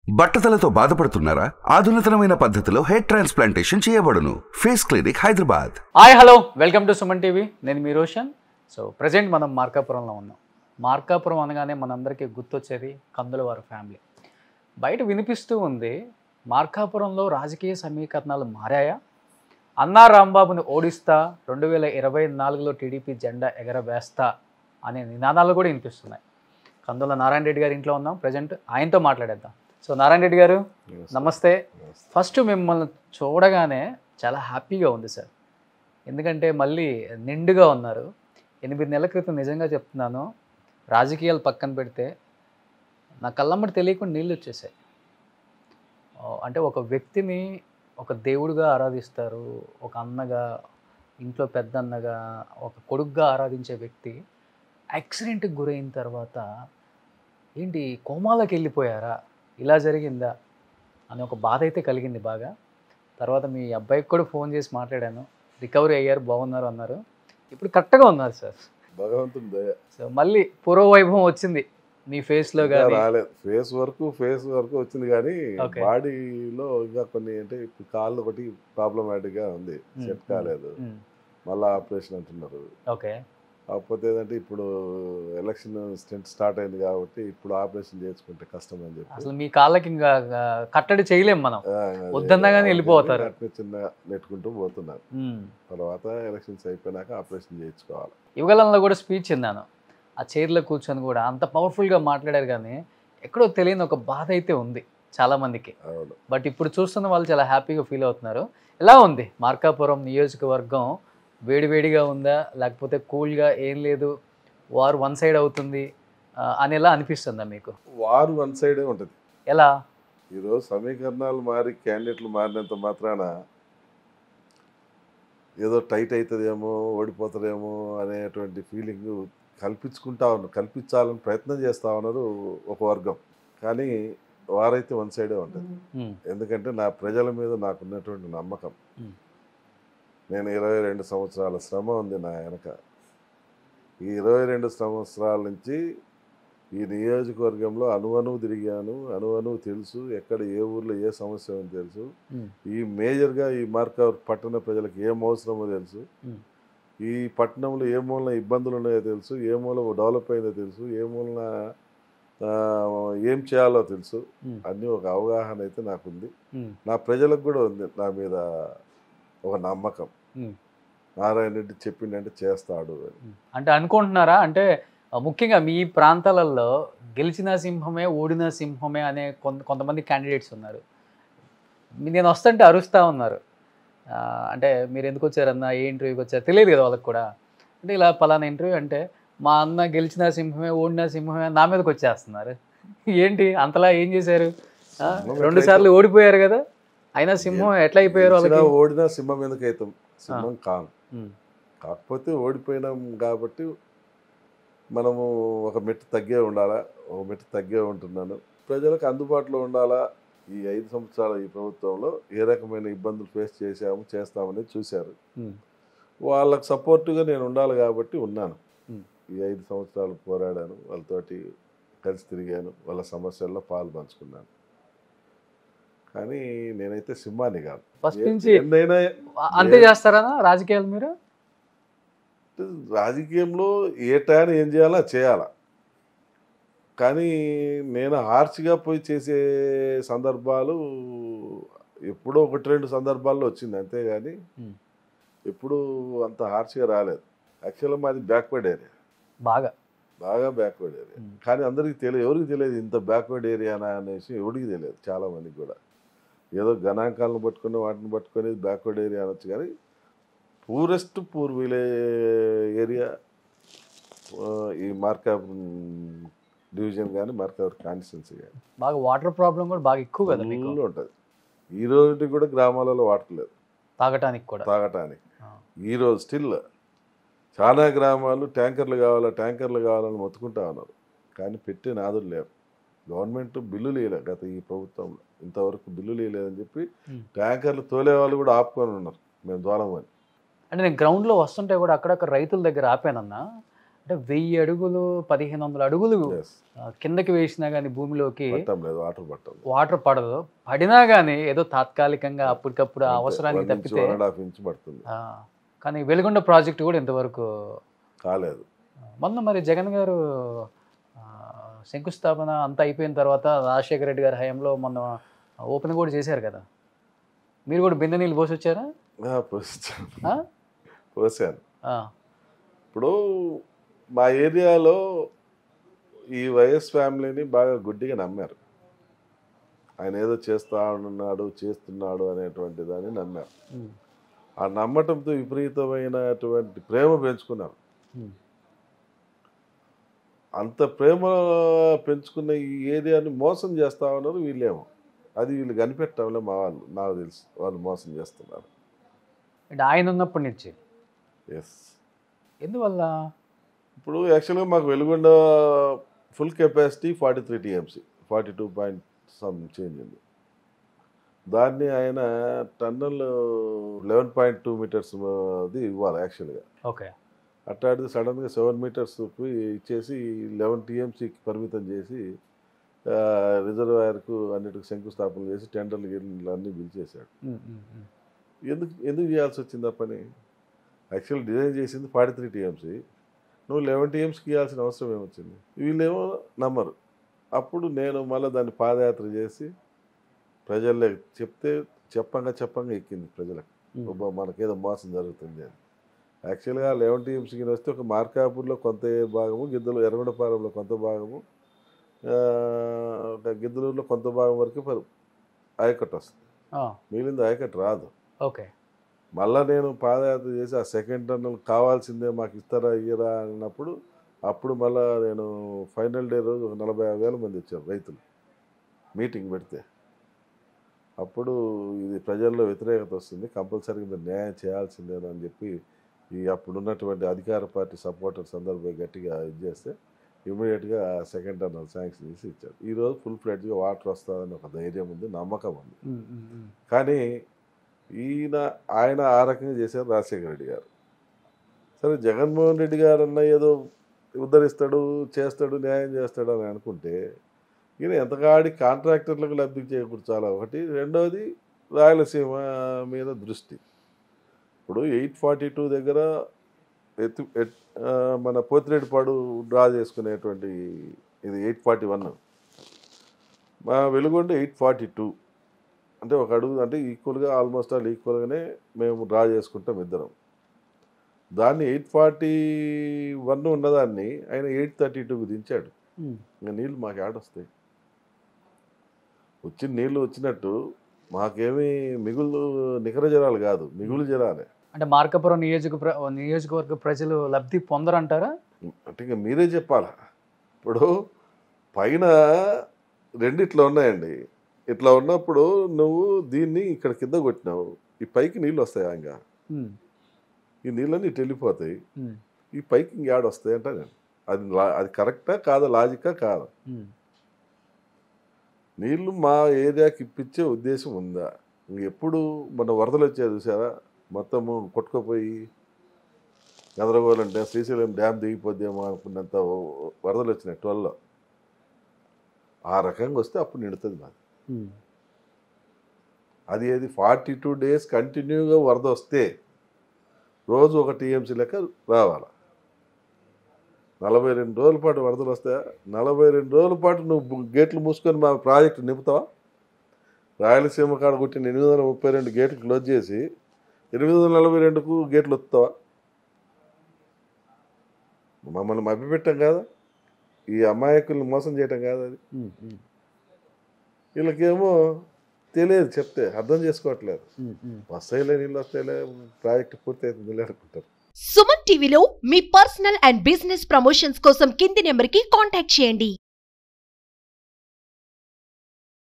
బట్టతలతో బాధపడుతున్నారా? ఆధునితనమైన పద్ధతిలో hair transplantation చేయబడును. Face clinic, Hyderabad. Hi hello, welcome to Suman TV. నేను మీ రోషన్. సో ప్రజెంట్ మనం మార్కాపురంలో ఉన్నాం. మార్కాపురం అనగానే మనందరికీ గుర్తొచ్చేది కందులవారి ఫ్యామిలీ. బయట వినిపిస్తూ ఉంది, మార్కాపురంలో రాజకీయ సమీకరణాలు మారాయా, అన్నా రాంబాబుని ఓడిస్తా, 2024లో టీడీపీ జెండా ఎగరవేస్తా అనే నినాదాలు కూడా వినిపిస్తున్నాయి. కందుల నారాయణ రెడ్డి గారి ఇంట్లో ఉన్నాం ప్రజెంట్, ఆయనతో మాట్లాడేద్దాం. సో నారాయణ రెడ్డి గారు నమస్తే. ఫస్ట్ మిమ్మల్ని చూడగానే చాలా హ్యాపీగా ఉంది సార్, ఎందుకంటే మళ్ళీ నిండుగా ఉన్నారు. 8 నెలల క్రితం నిజంగా చెప్తున్నాను, రాజకీయాలు పక్కన పెడితే నా కళ్ళమ్మటి తెలియకుండా నీళ్ళు వచ్చేసాయి. అంటే ఒక వ్యక్తిని ఒక దేవుడిగా ఆరాధిస్తారు, ఒక అన్నగా, ఇంట్లో పెద్ద అన్నగా, ఒక కొడుకుగా ఆరాధించే వ్యక్తి యాక్సిడెంట్కి గురైన తర్వాత ఏంటి కోమాలోకి వెళ్ళిపోయారా, ఇలా జరిగిందా అని ఒక బాధ అయితే కలిగింది బాగా. తర్వాత మీ అబ్బాయికి కూడా ఫోన్ చేసి మాట్లాడాను, రికవరీ అయ్యారు, బాగున్నారు అన్నారు. ఇప్పుడు కరెక్ట్గా ఉన్నారు సార్, భగవంతుని దయ. సో మళ్ళీ పూర్వవైభవం వచ్చింది మీ ఫేస్లో. కానీ రాలేదు, ఫేస్ వరకు వచ్చింది, కానీ బాడీలో ఇంకా కొన్ని అంటే ఇప్పుడు కాళ్ళు ఒకటి ప్రాబ్లమాటిక్ గా ఉంది, సెట్ కాలేదు, మళ్ళీ ఆపరేషన్ అంటున్నారు. ఓకే, కాకపోతే ఏంటంటే ఇప్పుడు ఎలక్షన్ స్టార్ట్ అయింది కాబట్టి ఇప్పుడు ఆపరేషన్ చేసుకుంటే కష్టం అని చెప్పి అసలు మీ కాళ్ళకి ఇంకా కట్టడి చేయలేం మనం, వద్దన్నగానే వెళ్ళిపోతారు, చిన్న నెట్టుకుంటూ పోతున్నారు. తర్వాత ఎలక్షన్స్ అయిపోయినాక ఆపరేషన్ చేయించుకోవాలి. యువగలంలో కూడా స్పీచ్ విన్నాను, ఆ చైర్లో కూర్చొని కూడా అంత పవర్ఫుల్గా మాట్లాడారు, కానీ ఎక్కడో తెలియని ఒక బాధ అయితే ఉంది చాలామందికి. బట్ ఇప్పుడు చూస్తున్న వాళ్ళు చాలా హ్యాపీగా ఫీల్ అవుతున్నారు. ఎలా ఉంది మార్కాపురం నియోజకవర్గం? వేడివేడిగా ఉందా, లేకపోతే కూల్గా ఏం లేదు, వార్ వన్ సైడ్ అవుతుంది అని ఎలా అనిపిస్తుందా మీకు? వారు వన్ సైడే ఉంటుంది. ఎలా? ఈరోజు సమీకరణాలు మారి క్యాండిడేట్లు మారినంత మాత్రాన ఏదో టైట్ అవుతుందేమో, ఓడిపోతారేమో అనేటువంటి ఫీలింగ్ కల్పించాలని ప్రయత్నం చేస్తూ ఉన్నారు ఒక వర్గం. కానీ వారైతే వన్ సైడే ఉంటుంది. ఎందుకంటే నా ప్రజల మీద నాకున్నటువంటి నమ్మకం, నేను 22 సంవత్సరాల శ్రమ ఉంది నా వెనక. ఈ 22 సంవత్సరాల నుంచి ఈ నియోజకవర్గంలో అణువణువు తిరిగాను, అణువణువు తెలుసు, ఎక్కడ ఏ ఊర్లో ఏ సమస్య ఉందో తెలుసు, ఈ మేజర్గా ఈ మార్కాపురం పట్టణ ప్రజలకు ఏం అవసరమో తెలుసు, ఈ పట్టణంలో ఏ మూలన ఇబ్బందులు ఉన్నాయో తెలుసు, ఏ మూల డెవలప్ అయిందో తెలుసు, ఏ మూలన ఏం చేయాలో తెలుసు. అన్నీ ఒక అవగాహన అయితే నాకుంది, నా ప్రజలకు కూడా ఉంది నా మీద ఒక నమ్మకం. నారాయణ రెడ్డి చెప్పిందంటే చేస్తాడు అని అంటే అనుకుంటున్నారా? అంటే ముఖ్యంగా మీ ప్రాంతాలలో గెలిచిన సింహమే ఓడిన సింహమే అనే కొంతమంది క్యాండిడేట్స్ ఉన్నారు. నేను వస్తుంటే అరుస్తూ ఉన్నారు, అంటే మీరు ఎందుకు వచ్చారన్నా, ఏ ఇంటర్వ్యూకి వచ్చారు తెలియదు కదా వాళ్ళకి కూడా. అంటే ఇలా పలానా ఇంటర్వ్యూ అంటే మా అన్న గెలిచిన సింహమే ఓడిన సింహమే నా మీదకి వచ్చేస్తున్నారు. ఏంటి అంతలా ఏం చేశారు? 2 సార్లు ఓడిపోయారు కదా, అయినా సింహం ఎట్లా అయిపోయారు? ఓడినా సింహం ఎందుకు అవుతాం? సింహం కాదు. కాకపోతే ఓడిపోయినాం కాబట్టి మనము ఒక మెట్టు తగ్గే ఉండాలా, ఒక మెట్టు తగ్గే ఉంటున్నాను. ప్రజలకు అందుబాటులో ఉండాలా. ఈ 5 సంవత్సరాల ఈ ప్రభుత్వంలో ఏ రకమైన ఇబ్బందులు ఫేస్ చేస్తామని చూశారు. వాళ్ళకు సపోర్టుగా నేను ఉండాలి కాబట్టి ఉన్నాను. ఈ 5 సంవత్సరాలు పోరాడాను, వాళ్ళతోటి కలిసి తిరిగాను, వాళ్ళ సమస్యల్లో పాలు పంచుకున్నాను. కానీ నేనైతే సింహాన్ని కాదు. ఫస్ట్ నుంచి అంతే చేస్తారా రాజకీయాలు మీరు? రాజకీయంలో ఏ టైం ఏం చేయాలో చేయాలా, కానీ నేను హార్ష్గా పోయి చేసే సందర్భాలు ఎప్పుడో 1-2 సందర్భాల్లో వచ్చింది, అంతేగాని ఎప్పుడు అంత హార్ష్గా రాలేదు. యాక్చువల్గా మాది బ్యాక్వర్డ్ ఏరియా, బాగా బ్యాక్వర్డ్ ఏరియా. కానీ అందరికీ తెలియదు, ఎవరికి తెలియదు ఇంత బ్యాక్వర్డ్ ఏరియానా అనేసి, ఎవరికి తెలియదు. చాలామందికి కూడా ఏదో గణాంకాలను పట్టుకొని వాటిని పట్టుకొని బ్యాక్వర్డ్ ఏరియా అనొచ్చు, కానీ పూర్ ఏరియా ఈ మార్కాపురం డివిజన్ కానీ మార్కాపురం కాన్స్టిట్యున్సీ కానీ. బాగా వాటర్ ప్రాబ్లం కూడా బాగా ఎక్కువ కదా ఉంటుంది. ఈ రోజు కూడా గ్రామాలలో వాటర్ లేదు తాగటానికి. ఈరోజు స్టిల్ చాలా గ్రామాలు ట్యాంకర్లు కావాలని మొత్తుకుంటా ఉన్నారు, కానీ పెట్టే నాదులు లేవు. గవర్నమెంట్ బిల్లు లేలేదు గత ఈ ప్రభుత్వంలో, ఇంతవరకు బిల్లు లేదని చెప్పి ట్యాంకర్లు తోలే వాళ్ళు కూడా ఆపుకొని ఉన్నారు, మేము దూరం అని. అంటే నేను గ్రౌండ్లో వస్తుంటే కూడా అక్కడక్కడ రైతుల దగ్గర ఆపానన్నా, అంటే 1000 అడుగులు 1500 అడుగులు Yes. కిందకి వేసినా కానీ భూమిలోకి పట్టం లేదు, వాటర్ పట్టం లేదు. వాటర్ పడదు. పడినా కానీ ఏదో తాత్కాలికంగా అప్పటికప్పుడు ఆ అవసరానికి తప్పితే 1.5 ఇంచ్ పడుతుంది, కానీ వెలుగొండ ప్రాజెక్టు కూడా ఇంతవరకు కాలేదు. మొన్న మరి జగన్ గారు శంకుస్థాపన అంతా అయిపోయిన తర్వాత రాజశేఖర రెడ్డి గారి హయాంలో మొన్న ఓపెన్ కూడా చేశారు కదా, మీరు కూడా బిందె నీళ్ళు పోసి వచ్చారా? పోసాను. ఇప్పుడు మా ఏరియాలో ఈ వైఎస్ ఫ్యామిలీని బాగా గుడ్డిగా నమ్మారు. ఆయన ఏదో చేస్తున్నాడు అనేటువంటి దాన్ని నమ్మారు. ఆ నమ్మటంతో విపరీతమైనటువంటి ప్రేమ పెంచుకున్నారు. అంత ప్రేమ పెంచుకున్న ఈ ఏరియాని మోసం చేస్తా ఉన్నారు వీళ్ళేమో. అది వీళ్ళు కనిపెట్టడంలో మా వాళ్ళు, నాకు తెలుసు వాళ్ళు మోసం చేస్తున్నారు. అంటే ఆయన ఉన్నప్పటి నుంచి. ఎస్. ఎందువల్ల? ఇప్పుడు యాక్చువల్గా మాకు Veligonda full capacity 43 TMC, 42 point some change ఉంది. దాన్ని ఆయన టన్నల్ 11.2 మీటర్స్ అది ఇవ్వాలి యాక్చువల్గా. ఓకే. అట్లాంటిది సడన్గా 7 మీటర్స్కి ఇచ్చేసి 11 TMCకి పరిమితం చేసి రిజర్వాయర్కు అన్నిటికి శంకుస్థాపన చేసి టెండర్లు అన్నీ పిలిచేశాడు. ఎందుకు చేయాల్సి వచ్చింది ఆ పని? యాక్చువల్ డిజైన్ చేసింది 43 TMC, నువ్వు 11 TMCకి ఇవ్వాల్సిన అవసరం ఏమొచ్చింది? వీళ్ళేమో నమ్మరు. అప్పుడు నేను మళ్ళీ దాన్ని పాదయాత్ర చేసి ప్రజల్లో చెప్తే చెప్పంగా ఎక్కింది ప్రజలకు, మనకేదో మోసం జరుగుతుంది అని. యాక్చువల్గా 11 TMCకి వస్తే ఒక మార్కాపూర్లో కొంత భాగము, ఎర్రగొండపాలెంలో కొంత భాగము, గిద్దలూరులో కొంత భాగం వరకు ఆయకట్టు వస్తుంది, మిగిలింది ఆయకట్టు రాదు. ఓకే. మళ్ళీ నేను పాదయాత్ర చేసి ఆ సెకండ్ టన్నల్ కావాల్సిందే మాకు ఇస్తారా ఇయ్యరా అన్నప్పుడు అప్పుడు మళ్ళీ నేను ఫైనల్ డే రోజు 45,000 మంది వచ్చారు రైతులు మీటింగ్ పెడితే. అప్పుడు ఇది ప్రజల్లో వ్యతిరేకత వస్తుంది, కంపల్సరీగా మీరు న్యాయం చేయాల్సిందేనని చెప్పి ఈ అప్పుడున్నటువంటి అధికార పార్టీ సపోర్టర్స్ అందరూ పోయి గట్టిగా ఇది చేస్తే ఇమీడియట్గా సెకండ్ టన్నల్ శాంక్షన్ చేసి ఇచ్చారు. ఈరోజు ఫుల్ ఫ్లెడ్జ్గా వాటర్ వస్తుందని ఒక ధైర్యం ఉంది, నమ్మకం ఉంది. కానీ ఆయన ఆ రకంగా చేశారు రాజశేఖర రెడ్డి గారు. సరే జగన్మోహన్ రెడ్డి గారు అన్న ఏదో ఉద్ధరిస్తాడు, చేస్తాడు, న్యాయం చేస్తాడు అని అనుకుంటే ఈయన ఎంతకాడి కాంట్రాక్టర్లకు లబ్ధి చేకూర్చాలి ఒకటి. రెండవది రాయలసీమ మీద దృష్టి. ఇప్పుడు 842 దగ్గర మన పోతిరెడ్డిపాడు డ్రా చేసుకునేటువంటి ఇది 841, మా వెలుగొండ 842, అంటే ఒక అడుగు అంటే ఈక్వల్గా ఆల్మోస్ట్ ఆల్ ఈక్వల్గానే మేము డ్రా చేసుకుంటాం ఇద్దరం. దాన్ని 841 ఉన్నదాన్ని ఆయన 832కు దించాడు. ఇంకా నీళ్ళు మాకు ఆడొస్తాయి. వచ్చిన నీళ్ళు వచ్చినట్టు మాకేమీ నికర జలాలు కాదు, మిగులు జలాలే. అంటే మార్కాపురం నియోజకవర్గ ప్రజలు లబ్ధి పొందరంటారా? అంటే ఇంకా మీరే చెప్పాలా. ఇప్పుడు పైన రెండిట్లో ఉన్నాయండి, ఇట్లా ఉన్నప్పుడు నువ్వు దీన్ని ఇక్కడ కింద కొట్టినావు, ఈ పైకి నీళ్ళు వస్తాయా? ఇంకా ఈ నీళ్ళన్నీ ఇటు వెళ్ళిపోతాయి, ఈ పైకి ఇంకేడ వస్తాయి అంటే నేను అది కరెక్టా కాదా, లాజికా కాదా? నీళ్లు మా ఏరియాకి ఇప్పించే ఉద్దేశం ఉందా? ఎప్పుడు మన వరదలు వచ్చాయి చూసారా, మొత్తము కొట్టుకుపోయి గందరగోళంటే శ్రీశైలం డ్యామ్ దిగిపోద్దేమో అనుకున్నంత వరదలు వచ్చినాయి 12లో. ఆ రకంగా వస్తే అప్పుడు నిడుతుంది మాది. అది 42 days కంటిన్యూగా వరద వస్తే రోజు ఒక TMC లెక్క రావాలి. 42 రోజుల పాటు వరదలు వస్తాయా? 42 రోజుల పాటు నువ్వు గేట్లు మూసుకొని మా ప్రాజెక్టు నింపుతావా? రాయలసీమ కాడ కొట్టిన 832 గేట్లు క్లోజ్ చేసి 842కు గేట్లు వస్తావా? మమ్మల్ని మభ్యపెట్టం కాదా, ఈ అమాయకుల్ని మోసం చేయటం కాదు అది. వీళ్ళకేమో తెలియదు, చెప్తే అర్థం చేసుకోవట్లేదు. వస్తాయిలే నీళ్ళు వస్తాయిలే, ప్రాజెక్ట్ పూర్తి అవుతుంది అనుకుంటారు. సుమన్ టీవీలో మీ పర్సనల్ అండ్ బిజినెస్ ప్రమోషన్స్ కోసం కింది నెంబర్కి కాంటాక్ట్ చేయండి.